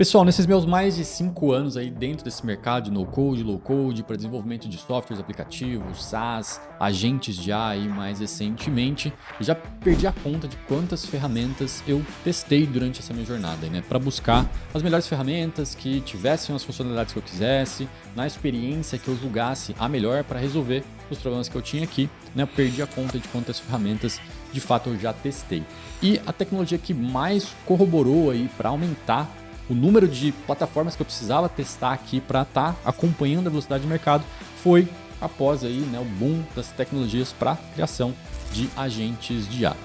Pessoal, nesses meus mais de 5 anos aí dentro desse mercado de no-code, low-code, para desenvolvimento de softwares, aplicativos, SaaS, agentes de AI mais recentemente, eu já perdi a conta de quantas ferramentas eu testei durante essa minha jornada, né? Para buscar as melhores ferramentas que tivessem as funcionalidades que eu quisesse, na experiência que eu julgasse a melhor para resolver os problemas que eu tinha aqui, né? Eu perdi a conta de quantas ferramentas de fato eu já testei. E a tecnologia que mais corroborou aí para aumentar o número de plataformas que eu precisava testar aqui para estar acompanhando a velocidade de mercado foi após aí, né, o boom das tecnologias para criação de agentes de IA.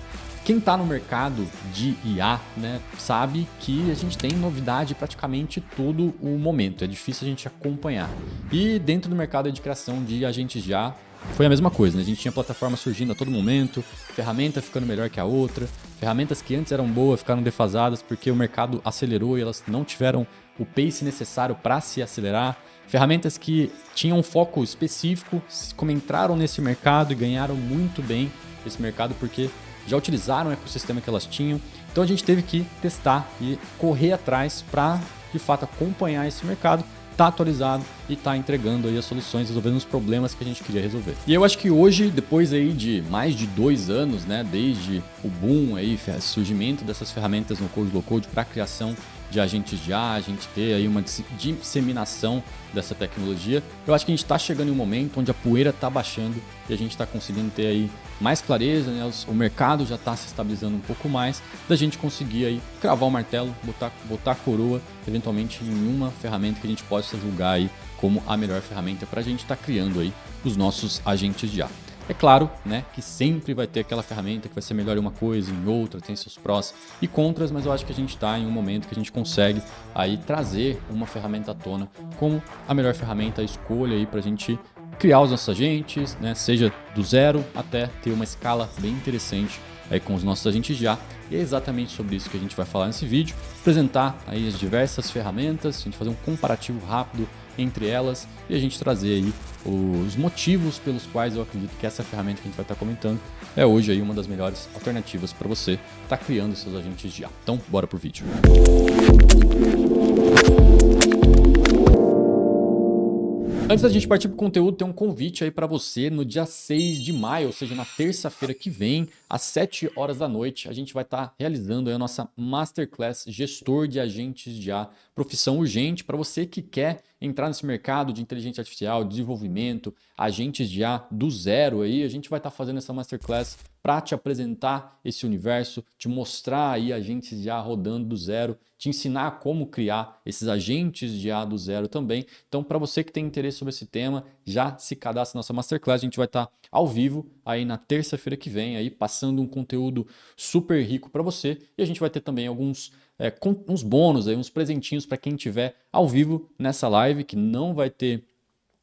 Quem está no mercado de IA, né, sabe que a gente tem novidade praticamente todo o momento, é difícil a gente acompanhar. E dentro do mercado de criação de agentes de IA, foi a mesma coisa, né? A gente tinha plataforma surgindo a todo momento, ferramenta ficando melhor que a outra, ferramentas que antes eram boas ficaram defasadas porque o mercado acelerou e elas não tiveram o pace necessário para se acelerar. Ferramentas que tinham um foco específico, como entraram nesse mercado e ganharam muito bem esse mercado porque já utilizaram o ecossistema que elas tinham. Então a gente teve que testar e correr atrás para, de fato, acompanhar esse mercado, tá atualizado e tá entregando aí as soluções, resolvendo os problemas que a gente queria resolver. E eu acho que hoje, depois aí de mais de 2 anos, né, desde o boom aí, surgimento dessas ferramentas no Code Low Code para criação de agentes de IA, a gente ter aí uma disseminação dessa tecnologia, eu acho que a gente está chegando em um momento onde a poeira está baixando e a gente está conseguindo ter aí mais clareza, né? O mercado já está se estabilizando um pouco mais, da gente conseguir aí cravar o martelo, botar a coroa eventualmente em uma ferramenta que a gente possa julgar aí como a melhor ferramenta para a gente estar criando aí os nossos agentes de IA. É claro, né, que sempre vai ter aquela ferramenta que vai ser melhor em uma coisa, em outra, tem seus prós e contras, mas eu acho que a gente está em um momento que a gente consegue aí trazer uma ferramenta à tona como a melhor ferramenta, a escolha aí para a gente criar os nossos agentes, né, seja do zero até ter uma escala bem interessante aí com os nossos agentes de IA. E é exatamente sobre isso que a gente vai falar nesse vídeo, apresentar aí as diversas ferramentas, a gente fazer um comparativo rápido entre elas e a gente trazer aí os motivos pelos quais eu acredito que essa ferramenta que a gente vai estar comentando é hoje aí uma das melhores alternativas para você estar criando seus agentes de IA. Então, bora pro vídeo. Antes da gente partir para o conteúdo, tem um convite aí para você no dia 6 de maio, ou seja, na terça-feira que vem, às 7 horas da noite, a gente vai estar realizando aí a nossa Masterclass Gestor de Agentes de IA, profissão urgente para você que quer entrar nesse mercado de inteligência artificial, desenvolvimento, agentes de IA do zero aí, a gente vai estar fazendo essa Masterclass para te apresentar esse universo, te mostrar aí agentes de IA rodando do zero, te ensinar como criar esses agentes de IA do zero também. Então, para você que tem interesse sobre esse tema, já se cadastra na nossa Masterclass, a gente vai estar ao vivo aí na terça-feira que vem, aí passando um conteúdo super rico para você e a gente vai ter também alguns uns bônus, aí, uns presentinhos para quem estiver ao vivo nessa live, que não vai ter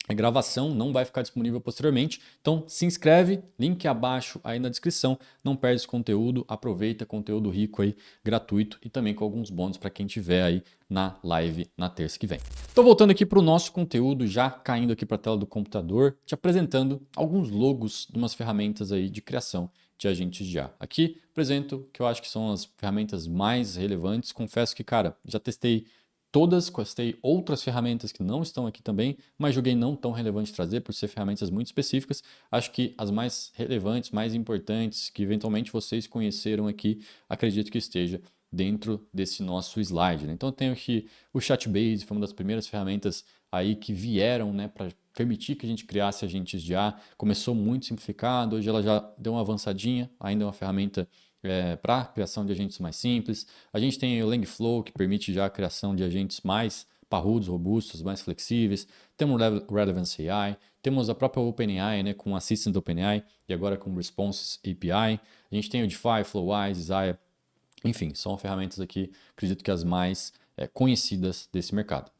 gravação, não vai ficar disponível posteriormente. Então se inscreve, link abaixo aí na descrição, não perde esse conteúdo, aproveita, conteúdo rico aí, gratuito e também com alguns bônus para quem estiver aí na live na terça que vem. Então voltando aqui para o nosso conteúdo, já caindo aqui para a tela do computador, te apresentando alguns logos de umas ferramentas aí de criação de agentes de IA. Aqui apresento que eu acho que são as ferramentas mais relevantes. Confesso que, cara, já testei todas, testei outras ferramentas que não estão aqui também, mas julguei não tão relevante trazer por ser ferramentas muito específicas. Acho que as mais relevantes, mais importantes, que eventualmente vocês conheceram aqui, acredito que esteja dentro desse nosso slide, né? Então eu tenho aqui o Chatbase, foi uma das primeiras ferramentas aí que vieram, né, para permitir que a gente criasse agentes de IA. Começou muito simplificado, hoje ela já deu uma avançadinha, ainda é uma ferramenta para criação de agentes mais simples. A gente tem o Langflow, que permite já a criação de agentes mais parrudos, robustos, mais flexíveis. Temos o Relevance AI, temos a própria OpenAI, né, com o Assistant OpenAI e agora com Responses API. A gente tem o DeFi, Flowise, Zaya. Enfim, são ferramentas aqui, acredito que as mais conhecidas desse mercado.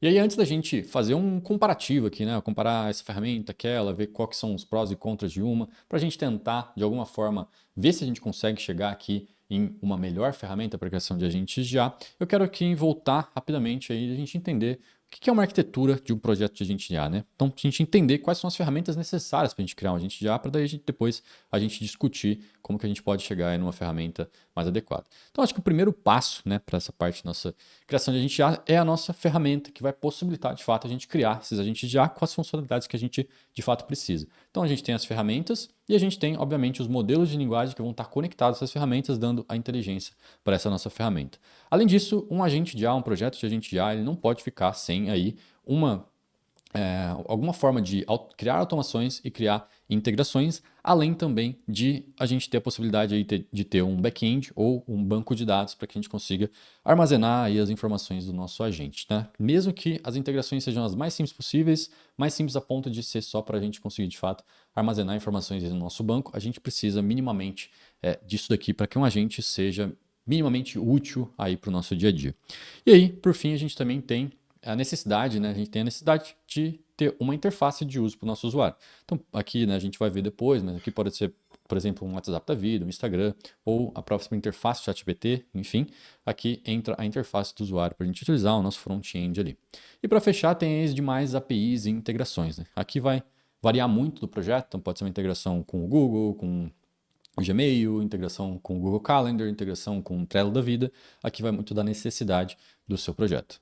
E aí, antes da gente fazer um comparativo aqui, né? Comparar essa ferramenta, aquela, ver quais são os prós e contras de uma, para a gente tentar, de alguma forma, ver se a gente consegue chegar aqui em uma melhor ferramenta para criação de agentes de IA, eu quero aqui voltar rapidamente aí a gente entender que é uma arquitetura de um projeto de agente de IA, né? Então, a gente entender quais são as ferramentas necessárias para a gente criar um agente de IA, para daí depois a gente discutir como que a gente pode chegar em uma ferramenta mais adequada. Então, acho que o primeiro passo, né, para essa parte da nossa criação de agente de IA é a nossa ferramenta que vai possibilitar, de fato, a gente criar esses agentes de IA com as funcionalidades que a gente, de fato, precisa. Então, a gente tem as ferramentas e a gente tem, obviamente, os modelos de linguagem que vão estar conectados a essas ferramentas, dando a inteligência para essa nossa ferramenta. Além disso, um agente de IA, um projeto de agente de IA, ele não pode ficar sem aí alguma forma de criar automações e criar integrações, além também de a gente ter a possibilidade aí de ter um back-end ou um banco de dados para que a gente consiga armazenar aí as informações do nosso agente, né? Mesmo que as integrações sejam as mais simples possíveis, mais simples a ponto de ser só para a gente conseguir de fato armazenar informações no nosso banco, a gente precisa minimamente disso daqui para que um agente seja minimamente útil aí para o nosso dia a dia. E aí, por fim, a gente também tem a necessidade, né? A gente tem a necessidade de ter uma interface de uso para o nosso usuário. Então, aqui, né, a gente vai ver depois, mas aqui pode ser, por exemplo, um WhatsApp da vida, um Instagram, ou a próxima interface ChatGPT, enfim. Aqui entra a interface do usuário para a gente utilizar o nosso front-end ali. E para fechar, tem as demais APIs e integrações, né? Aqui vai variar muito do projeto, então pode ser uma integração com o Google, com o Gmail, integração com o Google Calendar, integração com o Trello da vida. Aqui vai muito da necessidade do seu projeto.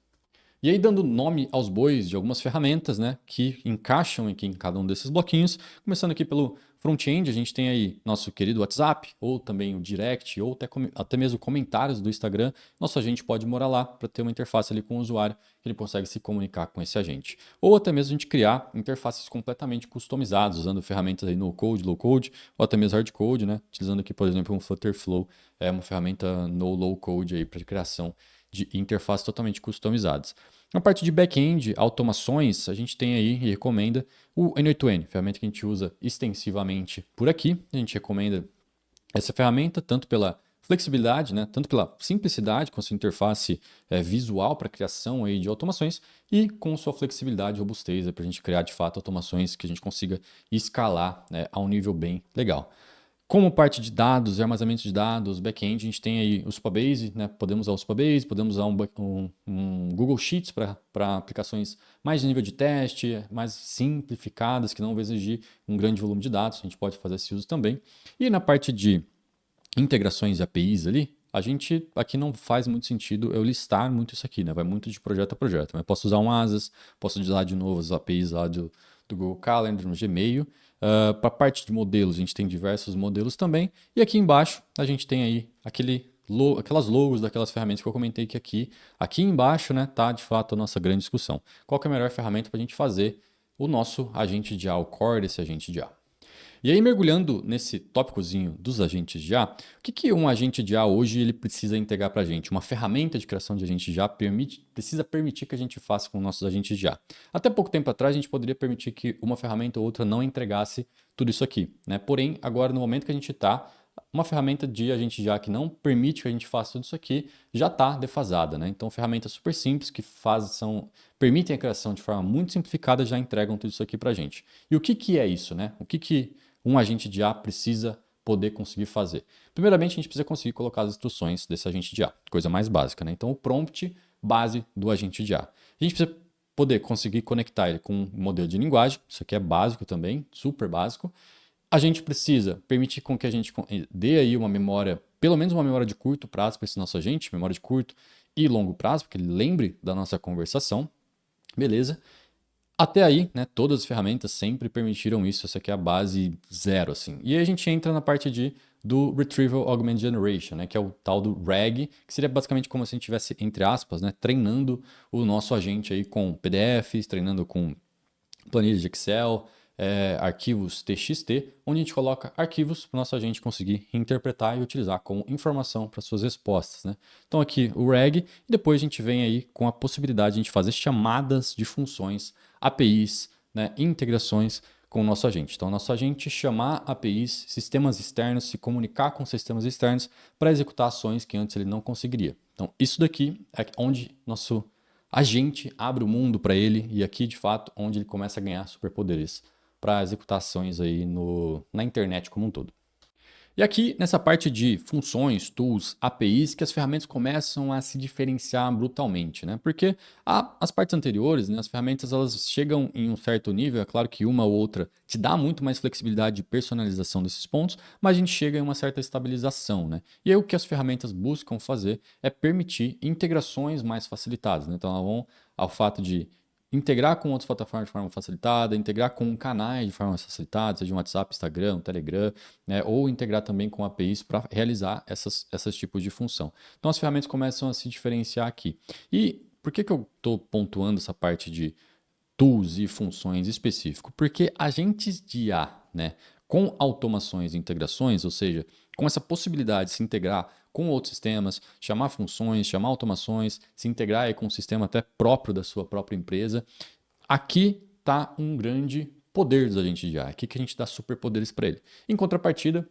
E aí, dando nome aos bois de algumas ferramentas, né, que encaixam aqui em cada um desses bloquinhos, começando aqui pelo front-end, a gente tem aí nosso querido WhatsApp, ou também o Direct, ou até mesmo comentários do Instagram. Nosso agente pode morar lá para ter uma interface ali com o usuário, que ele consegue se comunicar com esse agente. Ou até mesmo a gente criar interfaces completamente customizadas, usando ferramentas aí no code, low code, ou até mesmo hard code, né, utilizando aqui, por exemplo, um Flutterflow, uma ferramenta no low code aí para criação de interfaces totalmente customizadas. Na parte de back-end, automações, a gente tem aí e recomenda o N8N, ferramenta que a gente usa extensivamente por aqui. A gente recomenda essa ferramenta tanto pela flexibilidade, né, tanto pela simplicidade com sua interface visual para criação aí de automações e com sua flexibilidade e robustez para a gente criar de fato automações que a gente consiga escalar a um nível bem legal. Como parte de dados, armazenamento de dados, back-end, a gente tem aí o Supabase, né? Podemos usar o Supabase, podemos usar um Google Sheets para aplicações mais de nível de teste, mais simplificadas, que não vão exigir um grande volume de dados, a gente pode fazer esse uso também. E na parte de integrações e APIs ali, a gente aqui não faz muito sentido eu listar muito isso aqui, né? Vai muito de projeto a projeto. Mas posso usar um Asas, posso usar de novo as APIs lá do Google Calendar, no Gmail. Para a parte de modelos, a gente tem diversos modelos também. E aqui embaixo a gente tem aí aquelas logos daquelas ferramentas que eu comentei que aqui embaixo, né, tá de fato a nossa grande discussão. Qual que é a melhor ferramenta para a gente fazer o nosso agente de IA, o core desse agente de IA? E aí, mergulhando nesse tópicozinho dos agentes de IA, o que um agente de IA hoje ele precisa integrar para a gente? Uma ferramenta de criação de agente de IA precisa permitir que a gente faça com nossos agentes de IA. Até pouco tempo atrás, a gente poderia permitir que uma ferramenta ou outra não entregasse tudo isso aqui, né? Porém, agora, no momento que a gente está, uma ferramenta de agente de IA que não permite que a gente faça tudo isso aqui já está defasada, né? Então, ferramentas super simples que permitem a criação de forma muito simplificada já entregam tudo isso aqui para a gente. E o que é isso, né? O que um agente de IA precisa poder conseguir fazer? Primeiramente, a gente precisa conseguir colocar as instruções desse agente de IA, coisa mais básica, né? Então, o prompt base do agente de IA. A gente precisa poder conseguir conectar ele com um modelo de linguagem, isso aqui é básico também, super básico. A gente precisa permitir com que a gente dê aí uma memória, pelo menos uma memória de curto prazo para esse nosso agente, memória de curto e longo prazo, porque ele lembre da nossa conversação, beleza? Até aí, né, todas as ferramentas sempre permitiram isso, essa aqui é a base zero, assim. E aí a gente entra na parte do Retrieval Augmented Generation, né, que é o tal do RAG, que seria basicamente como se a gente estivesse, entre aspas, né, treinando o nosso agente aí com PDFs, treinando com planilhas de Excel, arquivos TXT, onde a gente coloca arquivos para o nosso agente conseguir interpretar e utilizar como informação para suas respostas, né? Então aqui o RAG, e depois a gente vem aí com a possibilidade de a gente fazer chamadas de funções, APIs, né, integrações com o nosso agente. Então, o nosso agente chamar APIs, sistemas externos, se comunicar com sistemas externos para executar ações que antes ele não conseguiria. Então, isso daqui é onde nosso agente abre o mundo para ele e aqui, de fato, onde ele começa a ganhar superpoderes para executar ações aí na internet como um todo. E aqui, nessa parte de funções, tools, APIs, que as ferramentas começam a se diferenciar brutalmente, né? Porque as partes anteriores, né, as ferramentas, elas chegam em um certo nível, é claro que uma ou outra te dá muito mais flexibilidade de personalização desses pontos, mas a gente chega em uma certa estabilização, né? E aí o que as ferramentas buscam fazer é permitir integrações mais facilitadas, né? Então, elas vão ao fato de integrar com outras plataformas de forma facilitada, integrar com canais de forma facilitada, seja um WhatsApp, Instagram, um Telegram, né, ou integrar também com APIs para realizar esses tipos de função. Então as ferramentas começam a se diferenciar aqui. E por que eu estou pontuando essa parte de tools e funções específico? Porque agentes de IA, né, com automações e integrações, ou seja, com essa possibilidade de se integrar com outros sistemas, chamar funções, chamar automações, se integrar aí com um sistema até próprio da sua própria empresa, aqui está um grande poder dos agentes de IA. Aqui que a gente dá superpoderes para ele. Em contrapartida,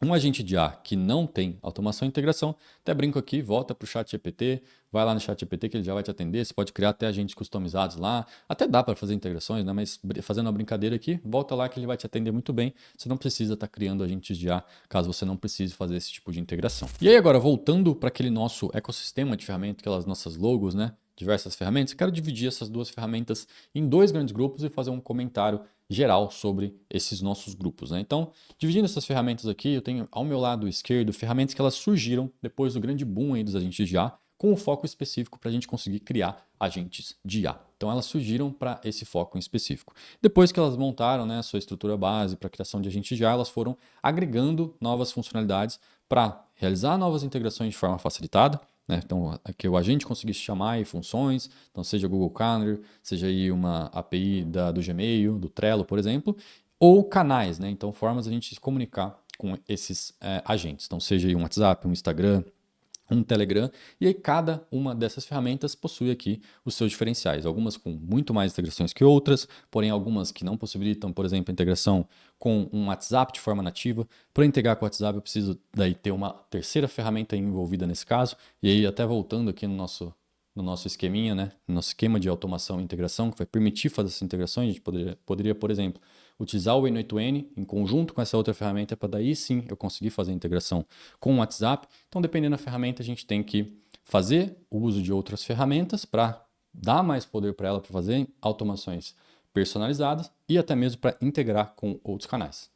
um agente de IA que não tem automação e integração, até brinco aqui, volta para o ChatGPT, vai lá no ChatGPT que ele já vai te atender, você pode criar até agentes customizados lá, até dá para fazer integrações, né? Mas fazendo uma brincadeira aqui, volta lá que ele vai te atender muito bem, você não precisa estar criando agentes de IA, caso você não precise fazer esse tipo de integração. E aí agora, voltando para aquele nosso ecossistema de ferramentas, aquelas nossas logos, né? Diversas ferramentas, quero dividir essas duas ferramentas em dois grandes grupos e fazer um comentário geral sobre esses nossos grupos, né? Então, dividindo essas ferramentas aqui, eu tenho ao meu lado esquerdo ferramentas que elas surgiram depois do grande boom aí dos agentes de IA, com um foco específico para a gente conseguir criar agentes de IA. Então, elas surgiram para esse foco em específico. Depois que elas montaram, né, a sua estrutura base para a criação de agentes de IA, elas foram agregando novas funcionalidades para realizar novas integrações de forma facilitada, né? Então, que o agente conseguisse chamar aí funções, então seja Google Calendar, seja aí uma API do Gmail, do Trello, por exemplo, ou canais, né? Então, formas de a gente se comunicar com esses agentes. Então, seja aí um WhatsApp, um Instagram, um Telegram, e aí cada uma dessas ferramentas possui aqui os seus diferenciais, algumas com muito mais integrações que outras, porém algumas que não possibilitam, por exemplo, a integração com um WhatsApp de forma nativa. Para integrar com o WhatsApp eu preciso daí ter uma terceira ferramenta envolvida nesse caso, e aí até voltando aqui no nosso esqueminha, né? No nosso esquema de automação e integração, que vai permitir fazer essas integrações, a gente poderia, por exemplo, utilizar o N8N em conjunto com essa outra ferramenta para daí sim eu conseguir fazer a integração com o WhatsApp. Então, dependendo da ferramenta, a gente tem que fazer o uso de outras ferramentas para dar mais poder para ela para fazer automações personalizadas e até mesmo para integrar com outros canais.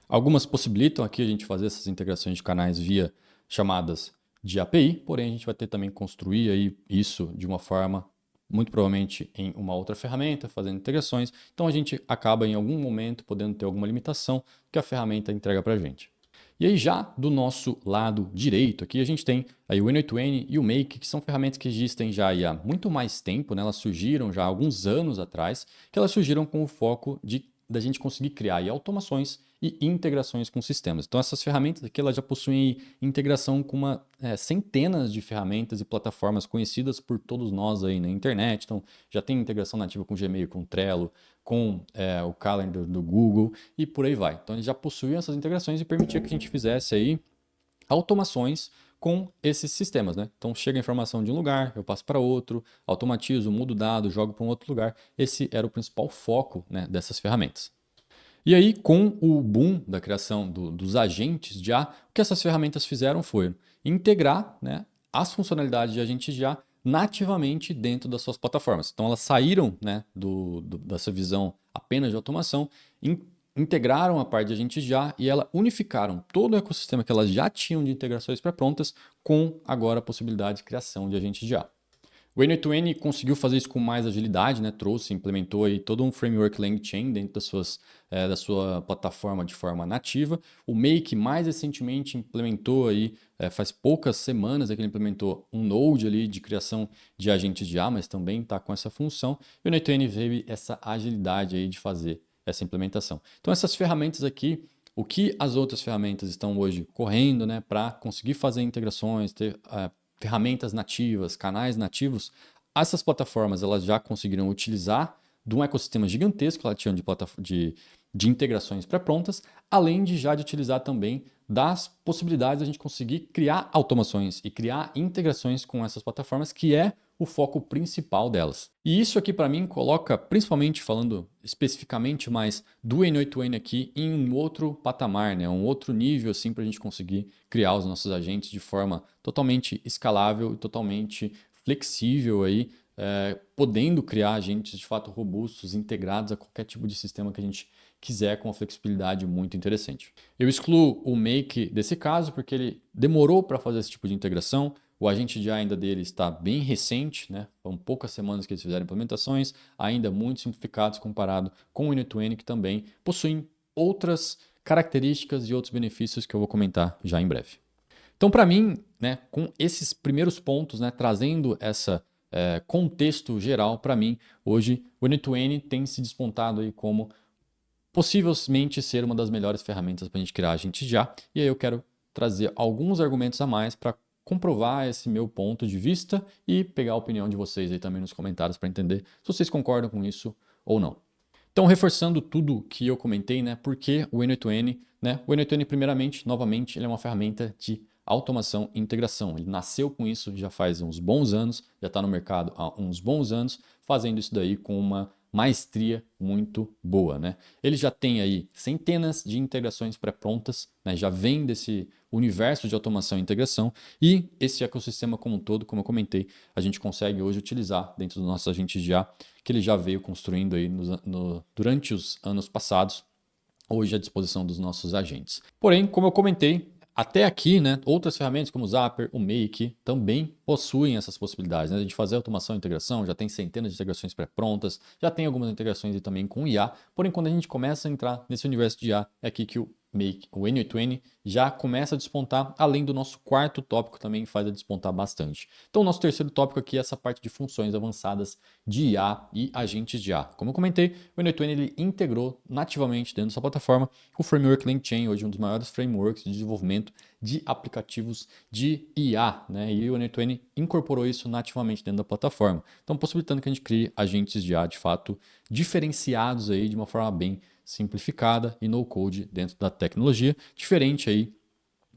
Algumas possibilitam aqui a gente fazer essas integrações de canais via chamadas de API, porém a gente vai ter também que construir aí isso de uma forma muito provavelmente em uma outra ferramenta, fazendo integrações. Então a gente acaba em algum momento podendo ter alguma limitação que a ferramenta entrega para a gente. E aí já do nosso lado direito aqui a gente tem aí o N8N e o Make, que são ferramentas que existem já há muito mais tempo, né? Elas surgiram já há alguns anos atrás, que elas surgiram com o foco da gente conseguir criar aí automações e integrações com sistemas. Então essas ferramentas aqui elas já possuem integração com centenas de ferramentas e plataformas conhecidas por todos nós aí na internet. Então já tem integração nativa com Gmail, com Trello, com o Calendar do Google e por aí vai. Então eles já possuíam essas integrações e permitia que a gente fizesse aí automações com esses sistemas, né? Então chega a informação de um lugar, eu passo para outro, automatizo, mudo o dado, jogo para um outro lugar. Esse era o principal foco, né, dessas ferramentas. E aí, com o boom da criação dos agentes de IA, o que essas ferramentas fizeram foi integrar, né, as funcionalidades de agentes de IA nativamente dentro das suas plataformas. Então elas saíram, né, dessa visão apenas de automação, integraram a parte de agentes de IA e ela unificaram todo o ecossistema que elas já tinham de integrações pré-prontas com agora a possibilidade de criação de agentes de IA. O N8N conseguiu fazer isso com mais agilidade, né? Implementou aí todo um framework LangChain dentro da sua plataforma de forma nativa. O Make mais recentemente implementou aí, faz poucas semanas que ele implementou um Node ali de criação de agentes de IA, mas também está com essa função. E o N8N teve essa agilidade aí de fazer essa implementação. Então essas ferramentas aqui, o que as outras ferramentas estão hoje correndo, né, para conseguir fazer integrações, ter ferramentas nativas, canais nativos, essas plataformas elas já conseguiram utilizar de um ecossistema gigantesco que elas tinham de integrações pré-prontas, além de utilizar também das possibilidades de a gente conseguir criar automações e criar integrações com essas plataformas, que é o foco principal delas. E isso aqui para mim coloca, principalmente falando especificamente mais do N8N aqui, em um outro patamar, né? Um outro nível assim para a gente conseguir criar os nossos agentes de forma totalmente escalável e totalmente flexível aí, podendo criar agentes de fato robustos, integrados a qualquer tipo de sistema que a gente quiser, com uma flexibilidade muito interessante. Eu excluo o Make desse caso porque ele demorou para fazer esse tipo de integração. O agente de A ainda dele está bem recente, né? Foram poucas semanas que eles fizeram implementações, ainda muito simplificados comparado com o N8N, que também possuem outras características e outros benefícios que eu vou comentar já em breve. Então, para mim, né, com esses primeiros pontos, né, trazendo essa contexto geral, para mim, hoje o N2N tem se despontado aí como possivelmente ser uma das melhores ferramentas para a gente criar agentes de A. E aí eu quero trazer alguns argumentos a mais para comprovar esse meu ponto de vista e pegar a opinião de vocês aí também nos comentários para entender se vocês concordam com isso ou não. Então, reforçando tudo que eu comentei, né, por que o N8N, né? O N8N, primeiramente, novamente, ele é uma ferramenta de automação e integração. Ele nasceu com isso já faz uns bons anos, já está no mercado há uns bons anos, fazendo isso daí com uma maestria muito boa, né? Ele já tem aí centenas de integrações pré-prontas, né? Já vem desse universo de automação e integração, e esse ecossistema como um todo, como eu comentei, a gente consegue hoje utilizar dentro dos nossos agentes de A, que ele já veio construindo aí durante os anos passados, hoje à disposição dos nossos agentes. Porém, como eu comentei, até aqui, né, outras ferramentas como o Zapier, o Make, também possuem essas possibilidades, né? A gente fazer automação e integração, já tem centenas de integrações pré-prontas, já tem algumas integrações também com IA, porém quando a gente começa a entrar nesse universo de IA, é aqui que o N8N já começa a despontar, além do nosso quarto tópico também faz a despontar bastante. Então o nosso terceiro tópico aqui é essa parte de funções avançadas de IA e agentes de IA. Como eu comentei, o N8N ele integrou nativamente dentro da sua plataforma o framework LangChain, hoje um dos maiores frameworks de desenvolvimento de aplicativos de IA, né? E o N8N incorporou isso nativamente dentro da plataforma, então possibilitando que a gente crie agentes de IA de fato diferenciados aí de uma forma bem simplificada e no-code dentro da tecnologia, diferente aí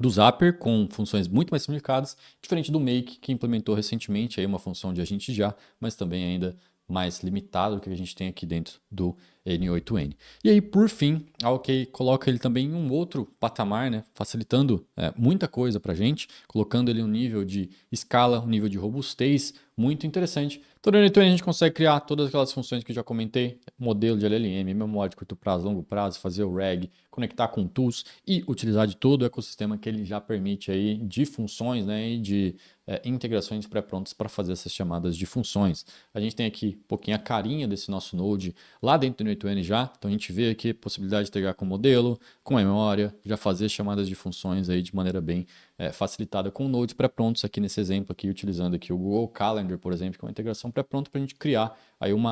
do Zapier, com funções muito mais simplificadas, diferente do Make, que implementou recentemente aí uma função de agente de IA, mas também ainda mais limitado do que a gente tem aqui dentro do N8N. E aí, por fim, a OK coloca ele também em um outro patamar, né, facilitando muita coisa para a gente, colocando ele um nível de escala, um nível de robustez muito interessante. Então, no N8N a gente consegue criar todas aquelas funções que eu já comentei, modelo de LLM, memória de curto prazo, longo prazo, fazer o RAG, conectar com tools e utilizar de todo o ecossistema que ele já permite aí de funções, né, e de integrações pré-prontas para fazer essas chamadas de funções. A gente tem aqui um pouquinho a carinha desse nosso Node lá dentro do N8N já, então a gente vê aqui a possibilidade de integrar com modelo, com memória, já fazer chamadas de funções aí de maneira bem facilitada com nodes pré-prontos aqui nesse exemplo aqui, utilizando aqui o Google Calendar, por exemplo, que é uma integração pré-pronta para a gente criar aí um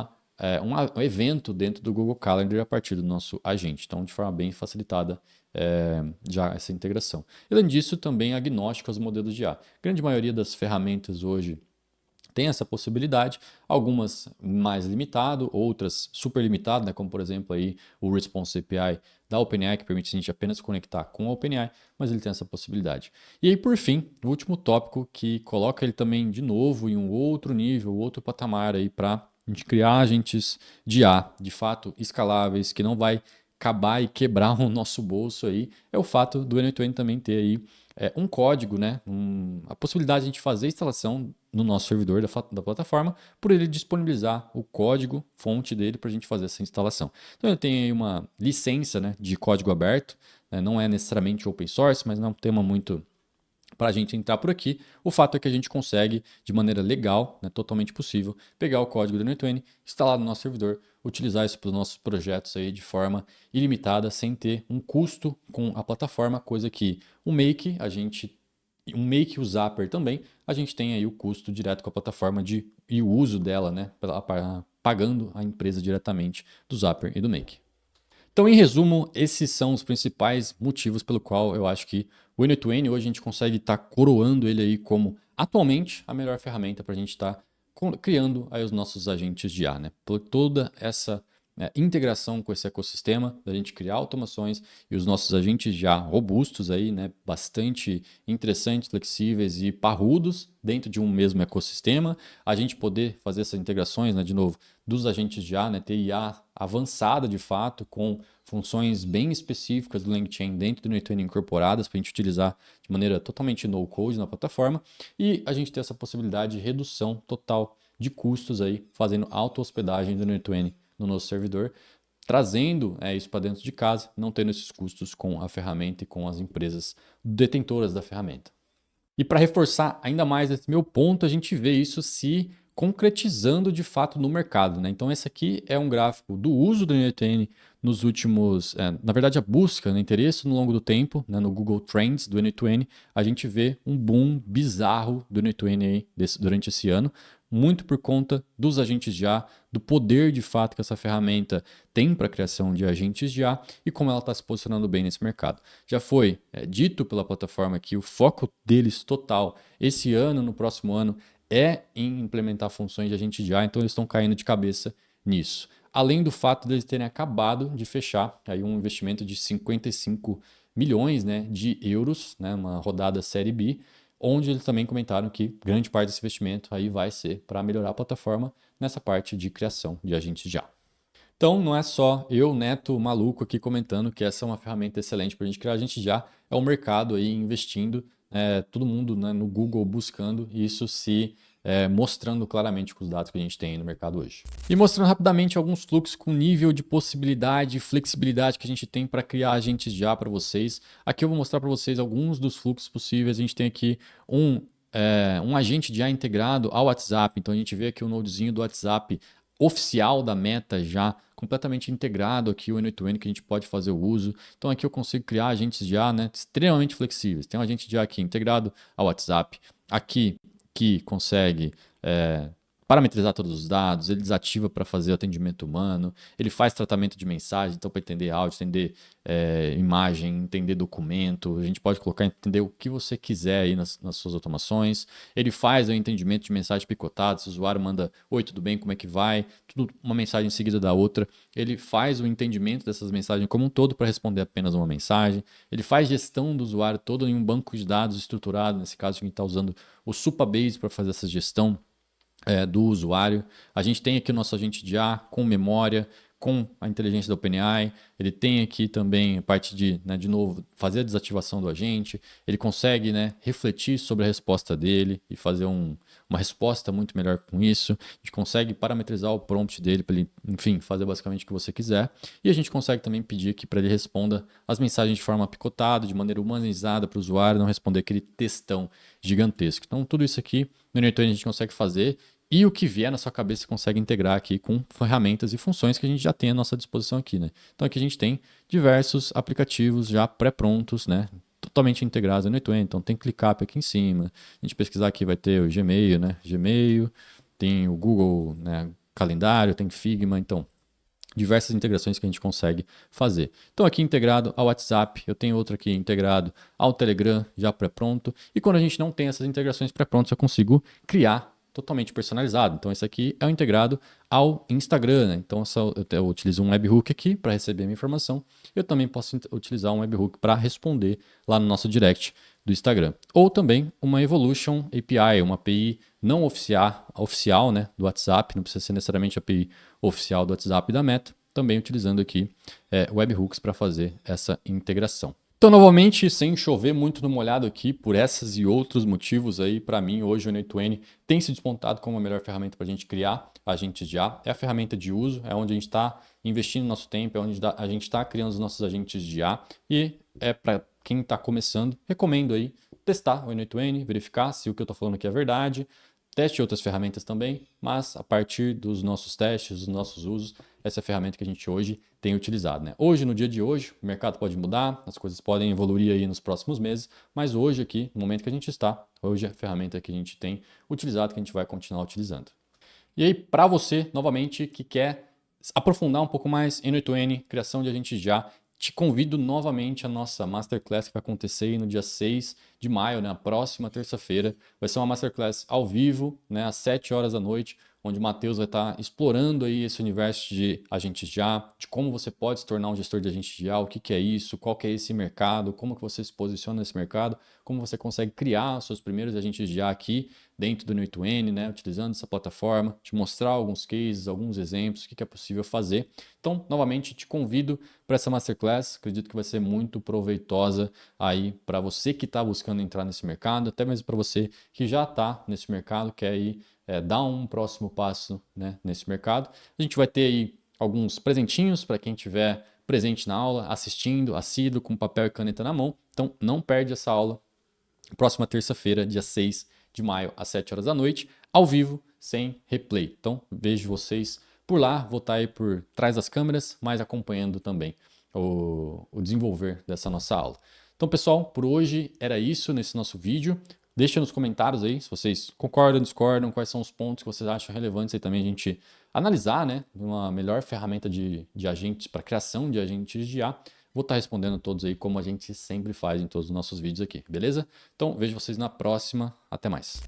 evento dentro do Google Calendar a partir do nosso agente. Então, de forma bem facilitada já essa integração. Além disso, também agnóstico aos modelos de IA. A grande maioria das ferramentas hoje tem essa possibilidade, algumas mais limitado, outras super limitado, né? Como por exemplo aí o Response API da OpenAI, que permite a gente apenas conectar com a OpenAI, mas ele tem essa possibilidade. E aí, por fim, o último tópico que coloca ele também de novo em um outro nível, outro patamar aí para a gente criar agentes de IA, de fato escaláveis, que não vai acabar e quebrar o nosso bolso aí, é o fato do N8N também ter aí um código, né? A possibilidade de a gente fazer a instalação no nosso servidor da plataforma, por ele disponibilizar o código fonte dele para a gente fazer essa instalação. Então eu tenho aí uma licença, né, de código aberto, né? Não é necessariamente open source, mas não é um tema muito para a gente entrar por aqui. O fato é que a gente consegue, de maneira legal, né, totalmente possível, pegar o código do N8N, instalar no nosso servidor, utilizar isso para os nossos projetos aí de forma ilimitada, sem ter um custo com a plataforma, coisa que o Make e o Zapier também, a gente tem aí o custo direto com a plataforma e o uso dela, né, pagando a empresa diretamente do Zapier e do Make. Então, em resumo, esses são os principais motivos pelo qual eu acho que o N8N hoje a gente consegue estar coroando ele aí como atualmente a melhor ferramenta para a gente estar criando aí os nossos agentes de IA, né? Por toda essa integração com esse ecossistema, da gente criar automações e os nossos agentes já robustos aí, né, bastante interessantes, flexíveis e parrudos dentro de um mesmo ecossistema, a gente poder fazer essas integrações, né, de novo, dos agentes já, né, ter IA avançada de fato, com funções bem específicas do LangChain dentro do N2N incorporadas para a gente utilizar de maneira totalmente no-code na plataforma, e a gente ter essa possibilidade de redução total de custos aí, fazendo auto-hospedagem do N2N no nosso servidor, trazendo isso para dentro de casa, não tendo esses custos com a ferramenta e com as empresas detentoras da ferramenta. E para reforçar ainda mais esse meu ponto, a gente vê isso se concretizando de fato no mercado, né? Então esse aqui é um gráfico do uso do N8N nos últimos, na verdade a busca, né, interesse no longo do tempo, né, no Google Trends do N8N, a gente vê um boom bizarro do N8N aí durante esse ano, muito por conta dos agentes de IA, do poder de fato que essa ferramenta tem para a criação de agentes de IA e como ela está se posicionando bem nesse mercado. Já foi dito pela plataforma que o foco deles total esse ano, no próximo ano, é em implementar funções de agente de IA, então eles estão caindo de cabeça nisso. Além do fato de eles terem acabado de fechar aí um investimento de 55 milhões, né, de euros, né, uma rodada série B, onde eles também comentaram que grande parte desse investimento aí vai ser para melhorar a plataforma nessa parte de criação de agentes de IA. Então, não é só eu, Neto, maluco aqui comentando que essa é uma ferramenta excelente para a gente criar agente de IA, é o mercado aí investindo, todo mundo, né, no Google buscando isso se mostrando claramente com os dados que a gente tem aí no mercado hoje. E mostrando rapidamente alguns fluxos com nível de possibilidade e flexibilidade que a gente tem para criar agentes de IA para vocês. Aqui eu vou mostrar para vocês alguns dos fluxos possíveis. A gente tem aqui um agente de IA integrado ao WhatsApp. Então a gente vê aqui o nodezinho do WhatsApp oficial da Meta já completamente integrado aqui o N8N que a gente pode fazer o uso. Então aqui eu consigo criar agentes de IA, né, extremamente flexíveis. Tem um agente de IA aqui integrado ao WhatsApp. Aqui que consegue parametrizar todos os dados, ele desativa para fazer atendimento humano, ele faz tratamento de mensagem, então para entender áudio, entender imagem, entender documento, a gente pode colocar, entender o que você quiser aí nas suas automações, ele faz o entendimento de mensagem picotada, se o usuário manda, oi, tudo bem, como é que vai, tudo uma mensagem em seguida da outra, ele faz o entendimento dessas mensagens como um todo para responder apenas uma mensagem, ele faz gestão do usuário todo em um banco de dados estruturado, nesse caso a gente está usando o Supabase para fazer essa gestão do usuário. A gente tem aqui o nosso agente de IA com memória, com a inteligência da OpenAI. Ele tem aqui também a parte de, né, de novo, fazer a desativação do agente. Ele consegue, né, refletir sobre a resposta dele e fazer uma resposta muito melhor com isso. A gente consegue parametrizar o prompt dele para ele, enfim, fazer basicamente o que você quiser. E a gente consegue também pedir aqui para ele responda as mensagens de forma picotada, de maneira humanizada para o usuário, não responder aquele textão gigantesco. Então, tudo isso aqui no N8N a gente consegue fazer. E o que vier na sua cabeça você consegue integrar aqui com ferramentas e funções que a gente já tem à nossa disposição aqui, né? Então aqui a gente tem diversos aplicativos já pré-prontos, né? Totalmente integrados no N8N. Então tem ClickUp aqui em cima. A gente pesquisar aqui vai ter o Gmail, né? Gmail, tem o Google, né, Calendário, tem Figma, então diversas integrações que a gente consegue fazer. Então aqui integrado ao WhatsApp, eu tenho outro aqui integrado ao Telegram, já pré-pronto. E quando a gente não tem essas integrações pré-prontas, eu consigo criar totalmente personalizado. Então esse aqui é o integrado ao Instagram, né? Então eu utilizo um webhook aqui para receber a minha informação. Eu também posso utilizar um webhook para responder lá no nosso direct do Instagram. Ou também uma Evolution API, uma API não oficial, né, do WhatsApp, não precisa ser necessariamente a API oficial do WhatsApp e da Meta, também utilizando aqui webhooks para fazer essa integração. Então, novamente, sem chover muito no molhado aqui, por essas e outros motivos aí, para mim, hoje o N8N tem se despontado como a melhor ferramenta para a gente criar agentes de IA. É a ferramenta de uso, é onde a gente está investindo nosso tempo, é onde a gente está criando os nossos agentes de IA. E para quem está começando, recomendo aí testar o N8N, verificar se o que eu estou falando aqui é verdade. Teste outras ferramentas também, mas a partir dos nossos testes, dos nossos usos, essa é a ferramenta que a gente hoje tem utilizado, né? Hoje, no dia de hoje, o mercado pode mudar, as coisas podem evoluir aí nos próximos meses, mas hoje aqui, no momento que a gente está, hoje é a ferramenta que a gente tem utilizado, que a gente vai continuar utilizando. E aí, para você, novamente, que quer aprofundar um pouco mais em N8N, criação de agentes de IA, te convido novamente à nossa Masterclass que vai acontecer aí no dia 6 de maio, né, na próxima terça-feira. Vai ser uma Masterclass ao vivo, né, às 7 horas da noite, onde o Matheus vai estar explorando aí esse universo de agentes de IA, de como você pode se tornar um gestor de agentes de IA, o que que é isso, qual que é esse mercado, como que você se posiciona nesse mercado, como você consegue criar os seus primeiros agentes de IA aqui dentro do New2N, né, utilizando essa plataforma, te mostrar alguns cases, alguns exemplos, o que que é possível fazer. Então, novamente, te convido para essa Masterclass, acredito que vai ser muito proveitosa aí para você que está buscando entrar nesse mercado, até mesmo para você que já está nesse mercado, quer aí dar um próximo passo, né, nesse mercado. A gente vai ter aí alguns presentinhos para quem tiver presente na aula, assistindo, assíduo, com papel e caneta na mão. Então, não perde essa aula. Próxima terça-feira, dia 6 de maio, às 7 horas da noite, ao vivo, sem replay. Então, vejo vocês por lá, vou estar aí por trás das câmeras, mas acompanhando também o desenvolver dessa nossa aula. Então, pessoal, por hoje era isso nesse nosso vídeo. Deixa nos comentários aí se vocês concordam, discordam, quais são os pontos que vocês acham relevantes aí também a gente analisar, né? Uma melhor ferramenta de agentes para criação de agentes de IA. Vou estar respondendo todos aí como a gente sempre faz em todos os nossos vídeos aqui, beleza? Então vejo vocês na próxima. Até mais.